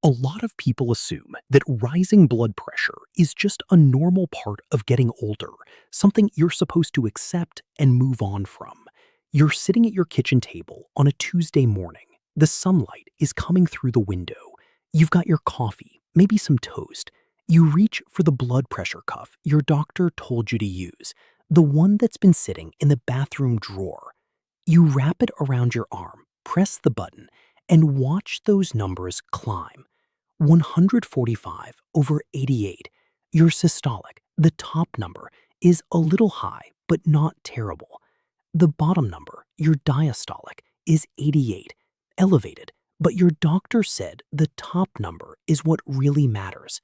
A lot of people assume that rising blood pressure is just a normal part of getting older, something you're supposed to accept and move on from. You're sitting at your kitchen table on a Tuesday morning. The sunlight is coming through the window. You've got your coffee, maybe some toast. You reach for the blood pressure cuff your doctor told you to use, the one that's been sitting in the bathroom drawer. You wrap it around your arm, press the button, and watch those numbers climb. 145 over 88. Your systolic, the top number, is a little high, but not terrible. The bottom number, your diastolic, is 88, elevated, but your doctor said the top number is what really matters.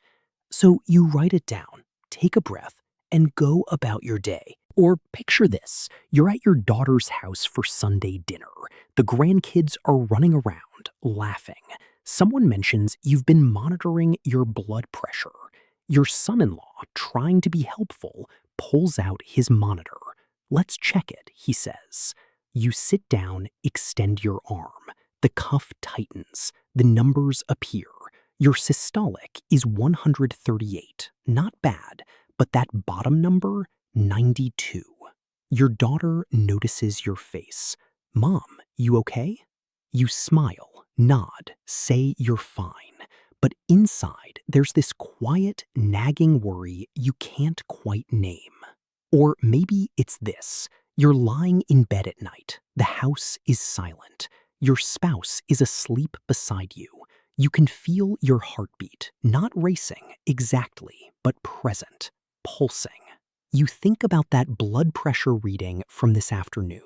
So you write it down, take a breath, and go about your day. Or picture this, you're at your daughter's house for Sunday dinner. The grandkids are running around, laughing. Someone mentions you've been monitoring your blood pressure. Your son-in-law, trying to be helpful, pulls out his monitor. "Let's check it," he says. You sit down, extend your arm. The cuff tightens. The numbers appear. Your systolic is 138. Not bad, but that bottom number, 92. Your daughter notices your face. "Mom, you okay?" You smile, nod, say you're fine. But inside, there's this quiet, nagging worry you can't quite name. Or maybe it's this. You're lying in bed at night. The house is silent. Your spouse is asleep beside you. You can feel your heartbeat, not racing exactly, but present, pulsing. You think about that blood pressure reading from this afternoon.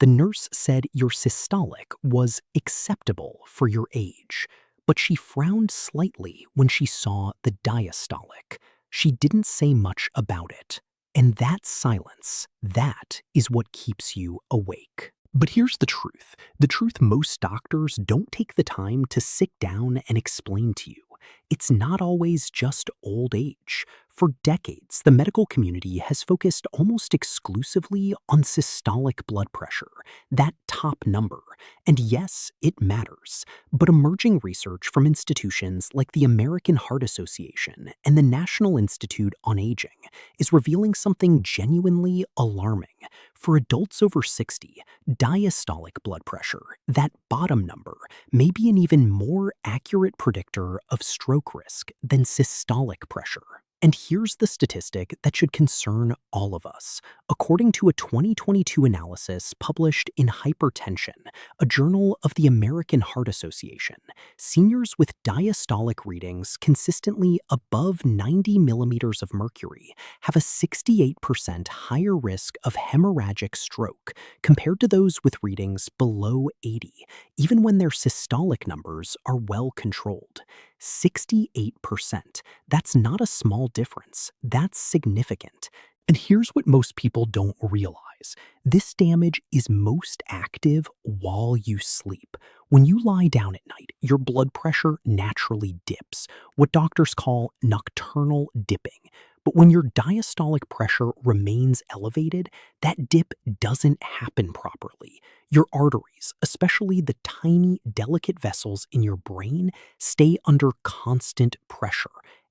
The nurse said your systolic was acceptable for your age, but she frowned slightly when she saw the diastolic. She didn't say much about it. And that silence, that is what keeps you awake. But here's the truth. The truth most doctors don't take the time to sit down and explain to you. It's not always just old age. For decades, the medical community has focused almost exclusively on systolic blood pressure, that top number. And yes, it matters. But emerging research from institutions like the American Heart Association and the National Institute on Aging is revealing something genuinely alarming. For adults over 60, diastolic blood pressure, that bottom number, may be an even more accurate predictor of stroke risk than systolic pressure. And here's the statistic that should concern all of us. According to a 2022 analysis published in Hypertension, a journal of the American Heart Association, seniors with diastolic readings consistently above 90 millimeters of mercury have a 68% higher risk of hemorrhagic stroke compared to those with readings below 80, even when their systolic numbers are well controlled. 68%. That's not a small difference. That's significant. And here's what most people don't realize. This damage is most active while you sleep. When you lie down at night, your blood pressure naturally dips, what doctors call nocturnal dipping. But when your diastolic pressure remains elevated, that dip doesn't happen properly. Your arteries, especially the tiny, delicate vessels in your brain, stay under constant pressure,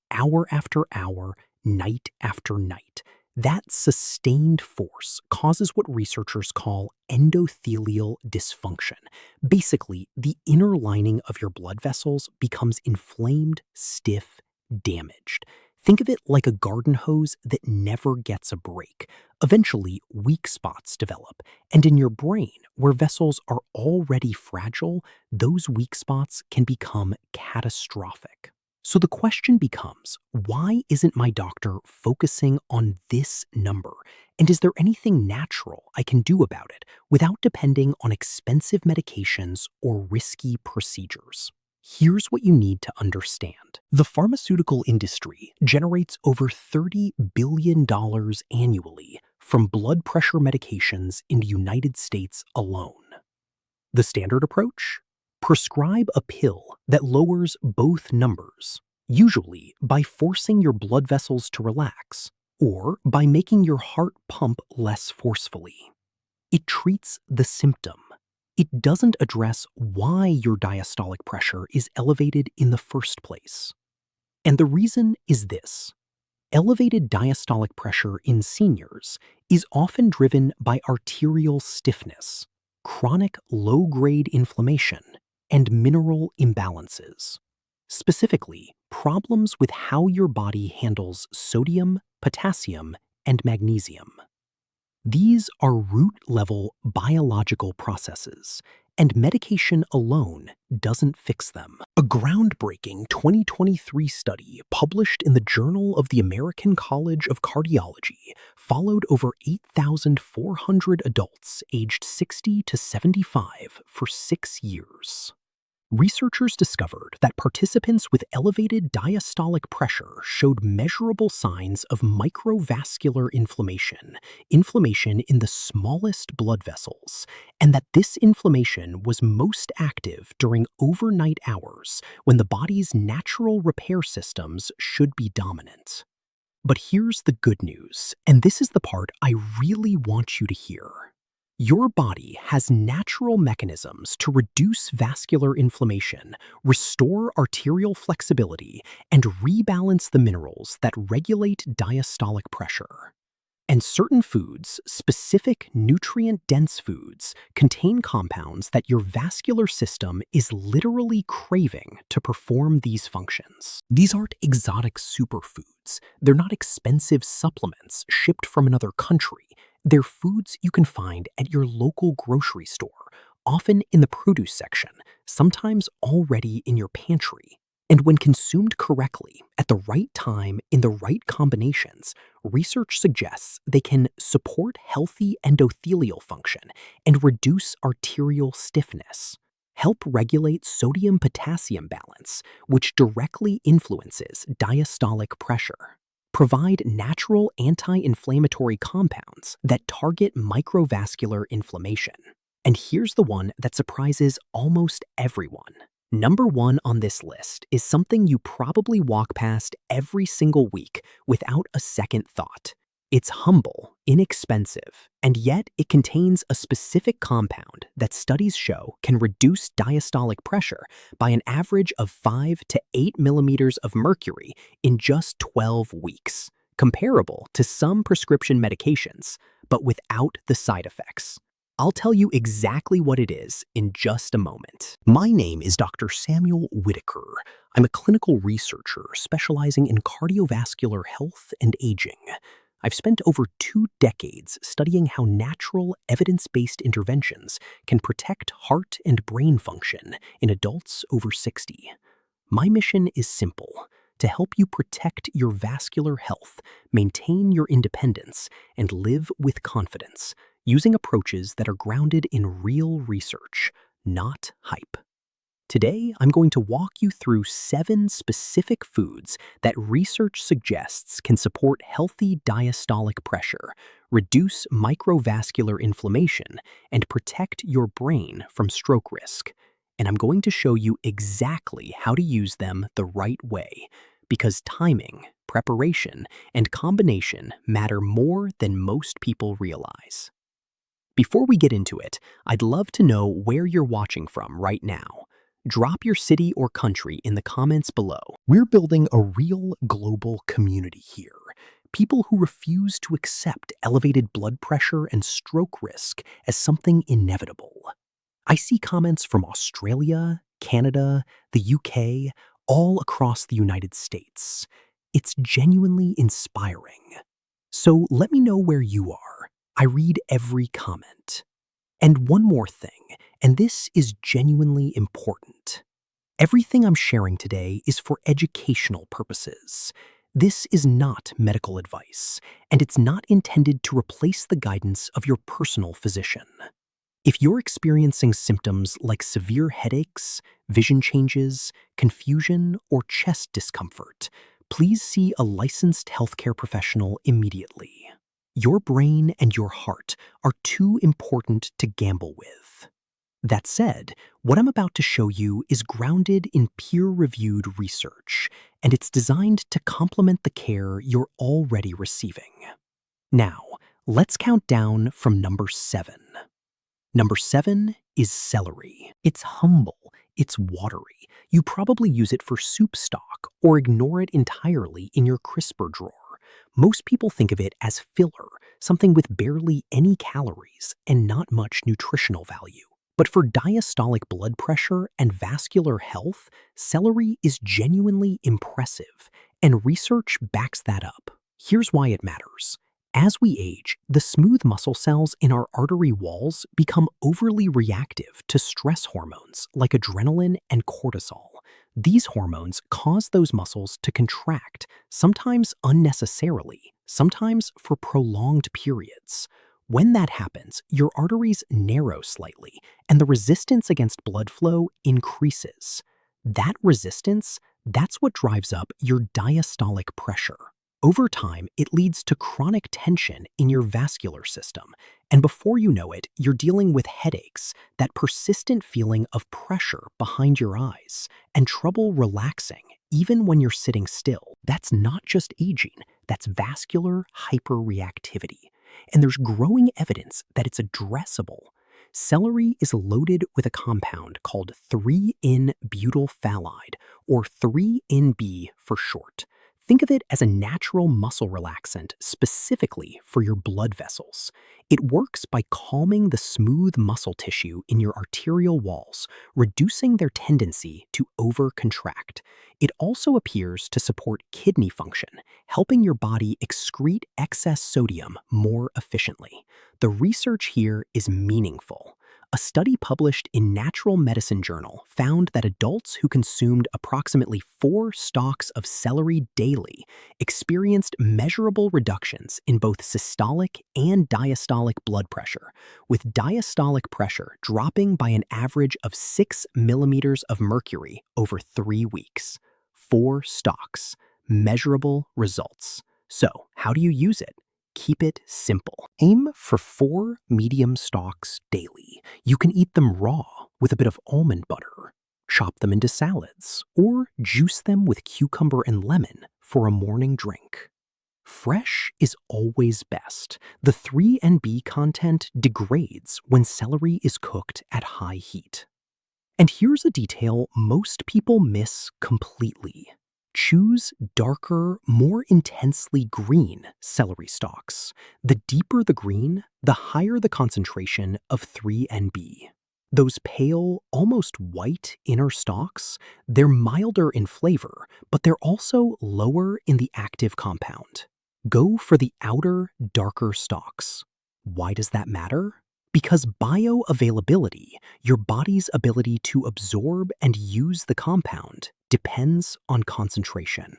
hour after hour, night after night. That sustained force causes what researchers call endothelial dysfunction. Basically, the inner lining of your blood vessels becomes inflamed, stiff, damaged. Think of it like a garden hose that never gets a break. Eventually, weak spots develop, and in your brain, where vessels are already fragile, those weak spots can become catastrophic. So the question becomes, why isn't my doctor focusing on this number? And is there anything natural I can do about it without depending on expensive medications or risky procedures? Here's what you need to understand. The pharmaceutical industry generates over $30 billion annually from blood pressure medications in the United States alone. The standard approach? Prescribe a pill that lowers both numbers, usually by forcing your blood vessels to relax or by making your heart pump less forcefully. It treats the symptom. It doesn't address why your diastolic pressure is elevated in the first place. And the reason is this. Elevated diastolic pressure in seniors is often driven by arterial stiffness, chronic low-grade inflammation, and mineral imbalances. Specifically, problems with how your body handles sodium, potassium, and magnesium. These are root-level biological processes, and medication alone doesn't fix them. A groundbreaking 2023 study published in the Journal of the American College of Cardiology followed over 8,400 adults aged 60 to 75 for 6 years. Researchers discovered that participants with elevated diastolic pressure showed measurable signs of microvascular inflammation in the smallest blood vessels, and that this inflammation was most active during overnight hours when the body's natural repair systems should be dominant. But here's the good news, and this is the part I really want you to hear. Your body has natural mechanisms to reduce vascular inflammation, restore arterial flexibility, and rebalance the minerals that regulate diastolic pressure. And certain foods, specific nutrient-dense foods, contain compounds that your vascular system is literally craving to perform these functions. These aren't exotic superfoods. They're not expensive supplements shipped from another country. They're foods you can find at your local grocery store, often in the produce section, sometimes already in your pantry. And when consumed correctly, at the right time, in the right combinations, research suggests they can support healthy endothelial function and reduce arterial stiffness, help regulate sodium-potassium balance, which directly influences diastolic pressure, provide natural anti-inflammatory compounds that target microvascular inflammation. And here's the one that surprises almost everyone. Number 1 on this list is something you probably walk past every single week without a second thought. It's humble, inexpensive, and yet it contains a specific compound that studies show can reduce diastolic pressure by an average of 5 to 8 millimeters of mercury in just 12 weeks, comparable to some prescription medications, but without the side effects. I'll tell you exactly what it is in just a moment. My name is Dr. Samuel Whitaker. I'm a clinical researcher specializing in cardiovascular health and aging. I've spent over 2 decades studying how natural, evidence-based interventions can protect heart and brain function in adults over 60. My mission is simple: to help you protect your vascular health, maintain your independence, and live with confidence, using approaches that are grounded in real research, not hype. Today, I'm going to walk you through 7 specific foods that research suggests can support healthy diastolic pressure, reduce microvascular inflammation, and protect your brain from stroke risk. And I'm going to show you exactly how to use them the right way, because timing, preparation, and combination matter more than most people realize. Before we get into it, I'd love to know where you're watching from right now. Drop your city or country in the comments below. We're building a real global community here. People who refuse to accept elevated blood pressure and stroke risk as something inevitable. I see comments from Australia, Canada, the UK, all across the United States. It's genuinely inspiring. So let me know where you are. I read every comment. And one more thing, and this is genuinely important. Everything I'm sharing today is for educational purposes. This is not medical advice, and it's not intended to replace the guidance of your personal physician. If you're experiencing symptoms like severe headaches, vision changes, confusion, or chest discomfort, please see a licensed healthcare professional immediately. Your brain and your heart are too important to gamble with. That said, what I'm about to show you is grounded in peer-reviewed research, and it's designed to complement the care you're already receiving. Now, let's count down from number 7. Number 7 is celery. It's humble, it's watery. You probably use it for soup stock or ignore it entirely in your crisper drawer. Most people think of it as filler, something with barely any calories and not much nutritional value. But for diastolic blood pressure and vascular health, celery is genuinely impressive, and research backs that up. Here's why it matters. As we age, the smooth muscle cells in our artery walls become overly reactive to stress hormones like adrenaline and cortisol. These hormones cause those muscles to contract, sometimes unnecessarily, sometimes for prolonged periods. When that happens, your arteries narrow slightly, and the resistance against blood flow increases. That resistance, that's what drives up your diastolic pressure. Over time, it leads to chronic tension in your vascular system, and before you know it, you're dealing with headaches, that persistent feeling of pressure behind your eyes, and trouble relaxing, even when you're sitting still. That's not just aging, that's vascular hyperreactivity. And there's growing evidence that it's addressable. Celery is loaded with a compound called 3N-butylphthalide, or 3NB for short. Think of it as a natural muscle relaxant specifically for your blood vessels. It works by calming the smooth muscle tissue in your arterial walls, reducing their tendency to overcontract. It also appears to support kidney function, helping your body excrete excess sodium more efficiently. The research here is meaningful. A study published in Natural Medicine Journal found that adults who consumed approximately 4 stalks of celery daily experienced measurable reductions in both systolic and diastolic blood pressure, with diastolic pressure dropping by an average of 6 millimeters of mercury over 3 weeks. 4 stalks, measurable results. So, how do you use it? Keep it simple. Aim for 4 medium stalks daily. You can eat them raw with a bit of almond butter, chop them into salads, or juice them with cucumber and lemon for a morning drink. Fresh is always best. The 3NB content degrades when celery is cooked at high heat. And here's a detail most people miss completely. Choose darker, more intensely green celery stalks. The deeper the green, the higher the concentration of 3NB. Those pale, almost white inner stalks, they're milder in flavor, but they're also lower in the active compound. Go for the outer, darker stalks. Why does that matter? Because bioavailability, your body's ability to absorb and use the compound, depends on concentration.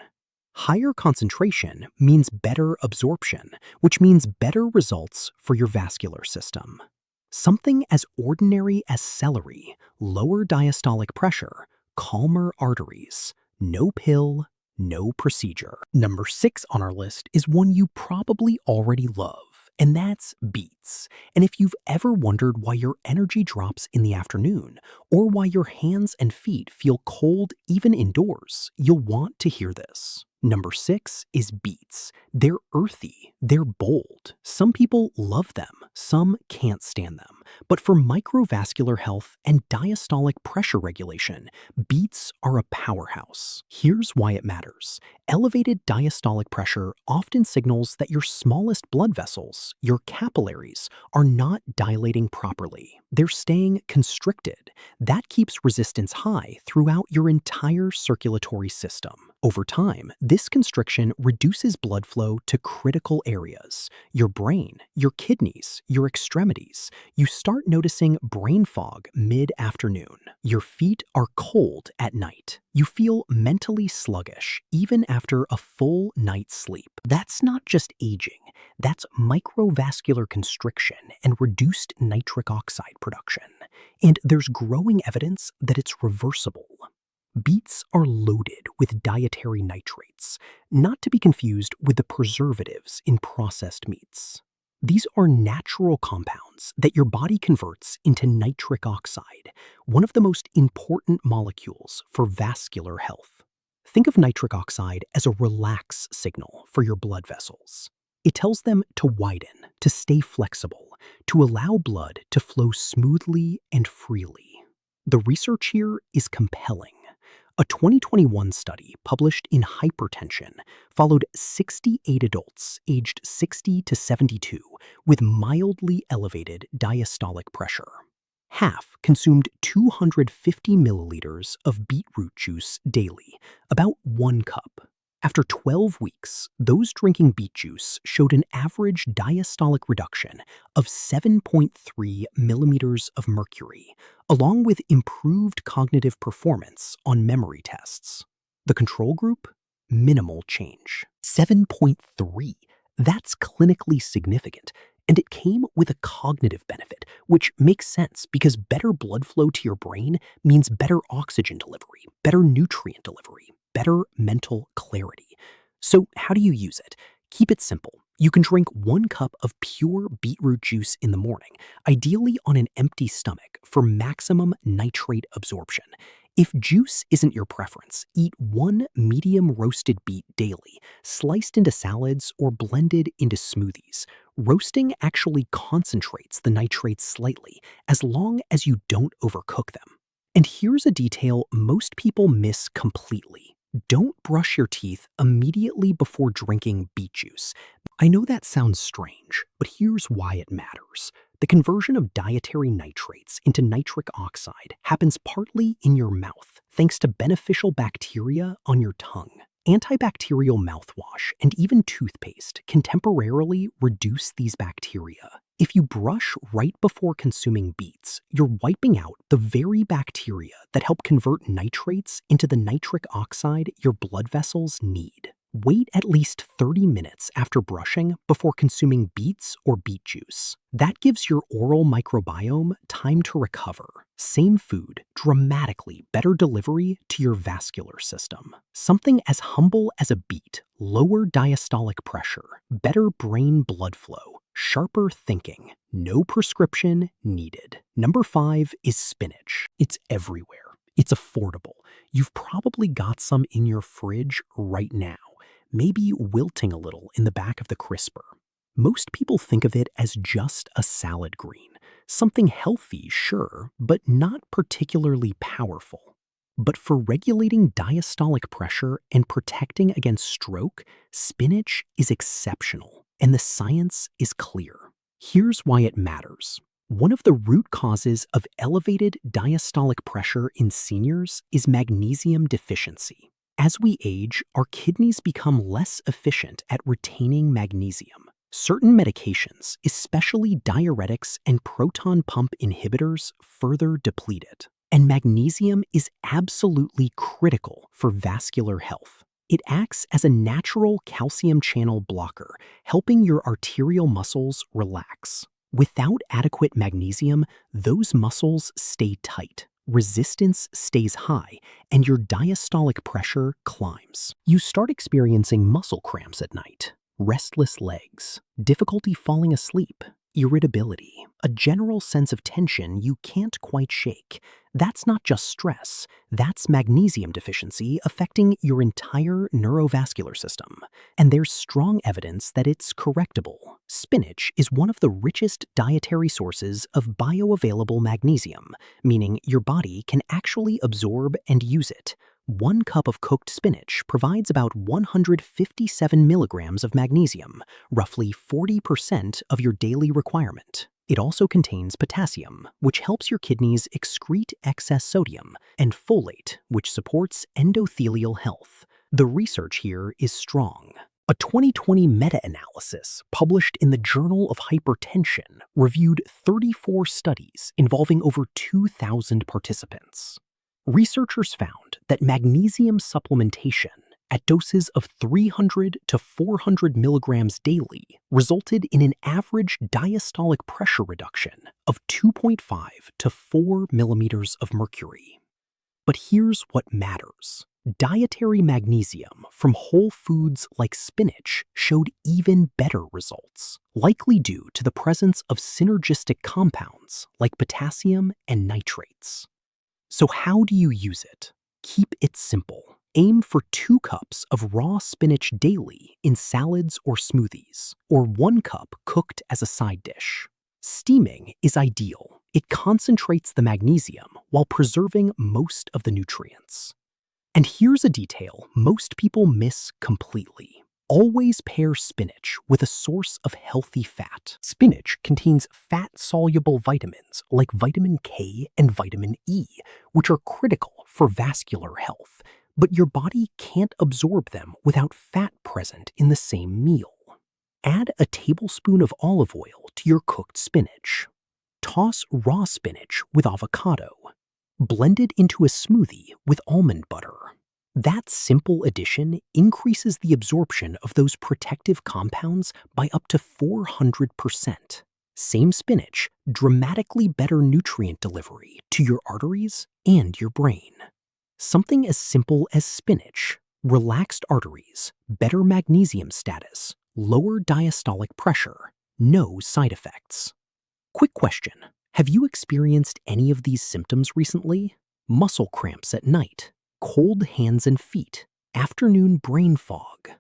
Higher concentration means better absorption, which means better results for your vascular system. Something as ordinary as celery, lower diastolic pressure, calmer arteries, no pill, no procedure. Number 6 on our list is one you probably already love, and that's beets. And if you've ever wondered why your energy drops in the afternoon, or why your hands and feet feel cold even indoors, you'll want to hear this. Number 6 is beets. They're earthy, they're bold. Some people love them, some can't stand them. But for microvascular health and diastolic pressure regulation, beets are a powerhouse. Here's why it matters. Elevated diastolic pressure often signals that your smallest blood vessels, your capillaries, are not dilating properly. They're staying constricted. That keeps resistance high throughout your entire circulatory system. Over time, this constriction reduces blood flow to critical areas: your brain, your kidneys, your extremities. You start noticing brain fog mid-afternoon. Your feet are cold at night. You feel mentally sluggish even after a full night's sleep. That's not just aging, that's microvascular constriction and reduced nitric oxide production. And there's growing evidence that it's reversible. Beets are loaded with dietary nitrates, not to be confused with the preservatives in processed meats. These are natural compounds that your body converts into nitric oxide, one of the most important molecules for vascular health. Think of nitric oxide as a relax signal for your blood vessels. It tells them to widen, to stay flexible, to allow blood to flow smoothly and freely. The research here is compelling. A 2021 study published in Hypertension followed 68 adults aged 60 to 72 with mildly elevated diastolic pressure. Half consumed 250 milliliters of beetroot juice daily, about 1 cup. After 12 weeks, those drinking beet juice showed an average diastolic reduction of 7.3 millimeters of mercury, along with improved cognitive performance on memory tests. The control group? Minimal change. 7.3. That's clinically significant. And it came with a cognitive benefit, which makes sense because better blood flow to your brain means better oxygen delivery, better nutrient delivery, better mental clarity. So how do you use it? Keep it simple. You can drink 1 cup of pure beetroot juice in the morning, ideally on an empty stomach for maximum nitrate absorption. If juice isn't your preference, eat 1 medium roasted beet daily, sliced into salads or blended into smoothies. Roasting actually concentrates the nitrates slightly, as long as you don't overcook them. And here's a detail most people miss completely. Don't brush your teeth immediately before drinking beet juice. I know that sounds strange, but here's why it matters. The conversion of dietary nitrates into nitric oxide happens partly in your mouth, thanks to beneficial bacteria on your tongue. Antibacterial mouthwash and even toothpaste can temporarily reduce these bacteria. If you brush right before consuming beets, you're wiping out the very bacteria that help convert nitrates into the nitric oxide your blood vessels need. Wait at least 30 minutes after brushing before consuming beets or beet juice. That gives your oral microbiome time to recover. Same food, dramatically better delivery to your vascular system. Something as humble as a beet, lower diastolic pressure, better brain blood flow, sharper thinking, no prescription needed. Number 5 is spinach. It's everywhere. It's affordable. You've probably got some in your fridge right now, maybe wilting a little in the back of the crisper. Most people think of it as just a salad green, something healthy, sure, but not particularly powerful. But for regulating diastolic pressure and protecting against stroke, spinach is exceptional, and the science is clear. Here's why it matters. One of the root causes of elevated diastolic pressure in seniors is magnesium deficiency. As we age, our kidneys become less efficient at retaining magnesium. Certain medications, especially diuretics and proton pump inhibitors, further deplete it. And magnesium is absolutely critical for vascular health. It acts as a natural calcium channel blocker, helping your arterial muscles relax. Without adequate magnesium, those muscles stay tight, resistance stays high, and your diastolic pressure climbs. You start experiencing muscle cramps at night, restless legs, difficulty falling asleep, irritability, a general sense of tension you can't quite shake. That's not just stress, that's magnesium deficiency affecting your entire neurovascular system. And there's strong evidence that it's correctable. Spinach is one of the richest dietary sources of bioavailable magnesium, meaning your body can actually absorb and use it. 1 cup of cooked spinach provides about 157 milligrams of magnesium, roughly 40% of your daily requirement. It also contains potassium, which helps your kidneys excrete excess sodium, and folate, which supports endothelial health. The research here is strong. A 2020 meta-analysis published in the Journal of Hypertension reviewed 34 studies involving over 2,000 participants. Researchers found that magnesium supplementation at doses of 300 to 400 milligrams daily resulted in an average diastolic pressure reduction of 2.5 to 4 millimeters of mercury. But here's what matters. Dietary magnesium from whole foods like spinach showed even better results, likely due to the presence of synergistic compounds like potassium and nitrates. So how do you use it? Keep it simple. Aim for 2 cups of raw spinach daily in salads or smoothies, or 1 cup cooked as a side dish. Steaming is ideal. It concentrates the magnesium while preserving most of the nutrients. And here's a detail most people miss completely. Always pair spinach with a source of healthy fat. Spinach contains fat-soluble vitamins like vitamin K and vitamin E, which are critical for vascular health, but your body can't absorb them without fat present in the same meal. Add a tablespoon of olive oil to your cooked spinach. Toss raw spinach with avocado. Blend it into a smoothie with almond butter. That simple addition increases the absorption of those protective compounds by up to 400%. Same spinach, dramatically better nutrient delivery to your arteries and your brain. Something as simple as spinach, relaxed arteries, better magnesium status, lower diastolic pressure, no side effects. Quick question, have you experienced any of these symptoms recently? Muscle cramps at night, cold hands and feet, afternoon brain fog?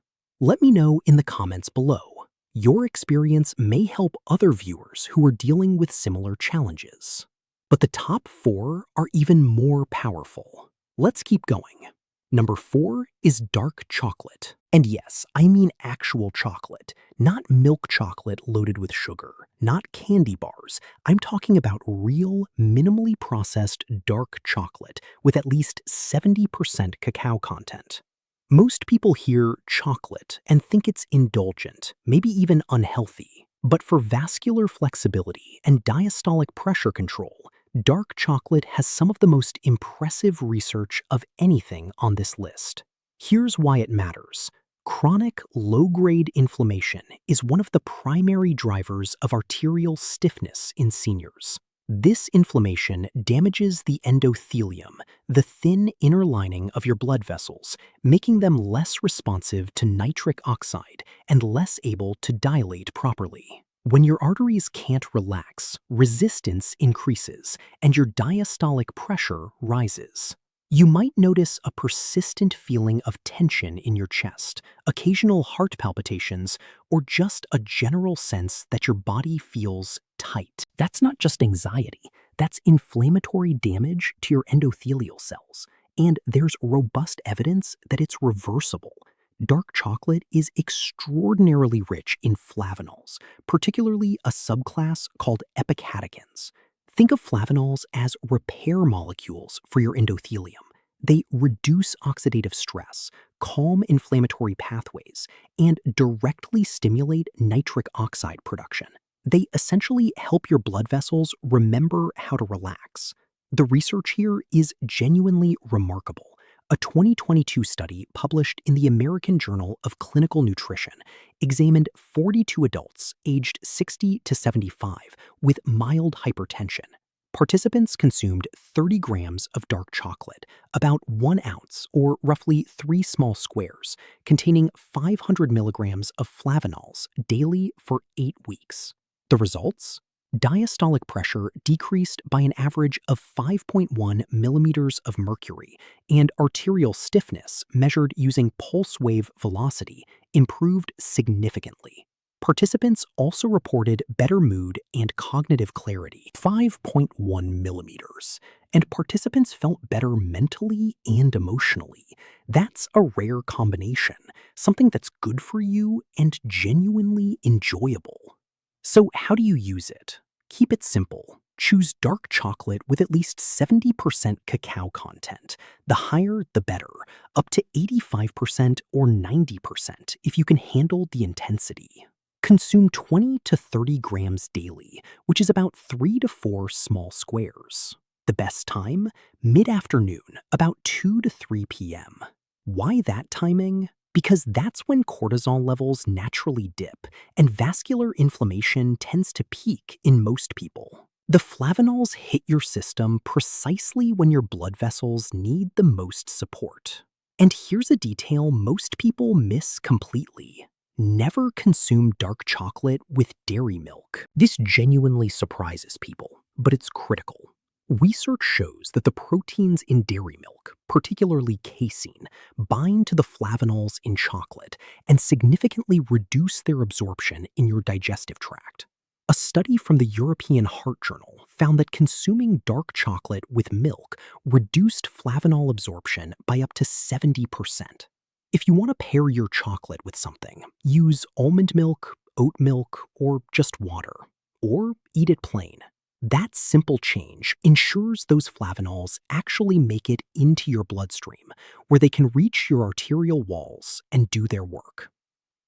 Let me know in the comments below. Your experience may help other viewers who are dealing with similar challenges. But the top 4 are even more powerful. Let's keep going. Number 4 is dark chocolate. And yes, I mean actual chocolate, not milk chocolate loaded with sugar, not candy bars. I'm talking about real, minimally processed dark chocolate with at least 70% cacao content. Most people hear chocolate and think it's indulgent, maybe even unhealthy. But for vascular flexibility and diastolic pressure control, dark chocolate has some of the most impressive research of anything on this list. Here's why it matters. Chronic low-grade inflammation is one of the primary drivers of arterial stiffness in seniors. This inflammation damages the endothelium, the thin inner lining of your blood vessels, making them less responsive to nitric oxide and less able to dilate properly. When your arteries can't relax, resistance increases and your diastolic pressure rises. You might notice a persistent feeling of tension in your chest, occasional heart palpitations, or just a general sense that your body feels tight. That's not just anxiety, that's inflammatory damage to your endothelial cells. And there's robust evidence that it's reversible. Dark chocolate is extraordinarily rich in flavonols, particularly a subclass called epicatechins. Think of flavonols as repair molecules for your endothelium. They reduce oxidative stress, calm inflammatory pathways, and directly stimulate nitric oxide production. They essentially help your blood vessels remember how to relax. The research here is genuinely remarkable. A 2022 study published in the American Journal of Clinical Nutrition examined 42 adults aged 60 to 75 with mild hypertension. Participants consumed 30 grams of dark chocolate, about 1 ounce or roughly 3 small squares, containing 500 milligrams of flavonols daily for 8 weeks. The results? Diastolic pressure decreased by an average of 5.1 millimeters of mercury, and arterial stiffness, measured using pulse wave velocity, improved significantly. Participants also reported better mood and cognitive clarity, 5.1 millimeters, and participants felt better mentally and emotionally. That's a rare combination, something that's good for you and genuinely enjoyable. So how do you use it? Keep it simple. Choose dark chocolate with at least 70% cacao content. The higher, the better, up to 85% or 90% if you can handle the intensity. Consume 20 to 30 grams daily, which is about 3 to 4 small squares. The best time? Mid-afternoon, about 2 to 3 p.m. Why that timing? Because that's when cortisol levels naturally dip and vascular inflammation tends to peak in most people. The flavonols hit your system precisely when your blood vessels need the most support. And here's a detail most people miss completely. Never consume dark chocolate with dairy milk. This genuinely surprises people, but it's critical. Research shows that the proteins in dairy milk, particularly casein, bind to the flavonols in chocolate and significantly reduce their absorption in your digestive tract. A study from the European Heart Journal found that consuming dark chocolate with milk reduced flavanol absorption by up to 70%. If you want to pair your chocolate with something, use almond milk, oat milk, or just water. Or eat it plain. That simple change ensures those flavanols actually make it into your bloodstream, where they can reach your arterial walls and do their work.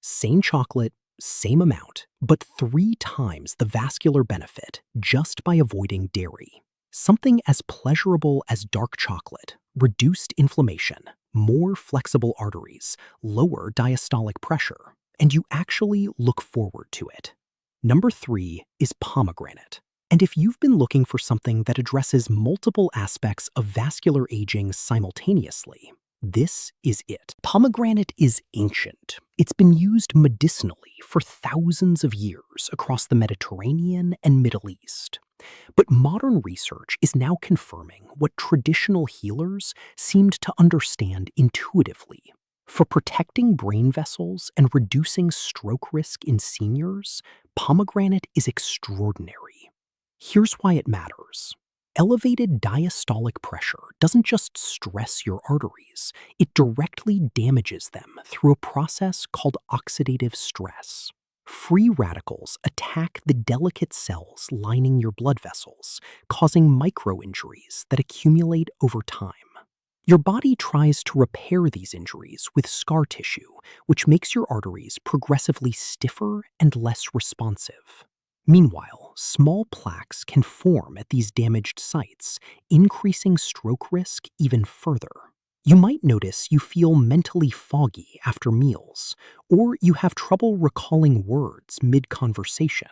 Same chocolate, same amount, but 3 times the vascular benefit just by avoiding dairy. Something as pleasurable as dark chocolate, reduced inflammation, more flexible arteries, lower diastolic pressure, and you actually look forward to it. Number 3 is pomegranate. And if you've been looking for something that addresses multiple aspects of vascular aging simultaneously, this is it. Pomegranate is ancient. It's been used medicinally for thousands of years across the Mediterranean and Middle East. But modern research is now confirming what traditional healers seemed to understand intuitively. For protecting brain vessels and reducing stroke risk in seniors, pomegranate is extraordinary. Here's why it matters. Elevated diastolic pressure doesn't just stress your arteries, it directly damages them through a process called oxidative stress. Free radicals attack the delicate cells lining your blood vessels, causing micro-injuries that accumulate over time. Your body tries to repair these injuries with scar tissue, which makes your arteries progressively stiffer and less responsive. Meanwhile, small plaques can form at these damaged sites, increasing stroke risk even further. You might notice you feel mentally foggy after meals, or you have trouble recalling words mid-conversation,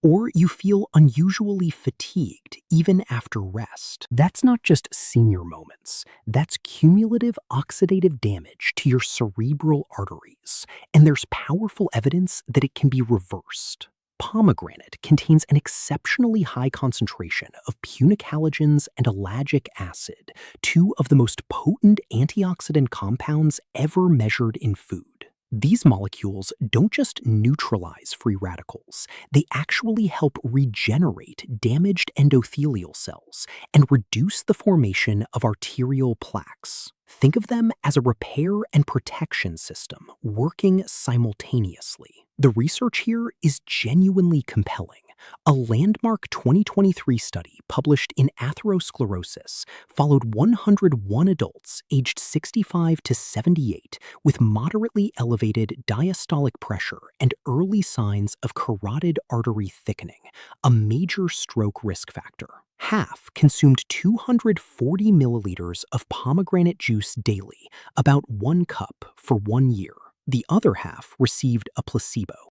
or you feel unusually fatigued even after rest. That's not just senior moments, that's cumulative oxidative damage to your cerebral arteries, and there's powerful evidence that it can be reversed. Pomegranate contains an exceptionally high concentration of punic halogens and ellagic acid, 2 of the most potent antioxidant compounds ever measured in food. These molecules don't just neutralize free radicals, they actually help regenerate damaged endothelial cells and reduce the formation of arterial plaques. Think of them as a repair and protection system working simultaneously. The research here is genuinely compelling. A landmark 2023 study published in Atherosclerosis followed 101 adults aged 65 to 78 with moderately elevated diastolic pressure and early signs of carotid artery thickening, a major stroke risk factor. Half consumed 240 milliliters of pomegranate juice daily, about 1 cup for 1 year. The other half received a placebo.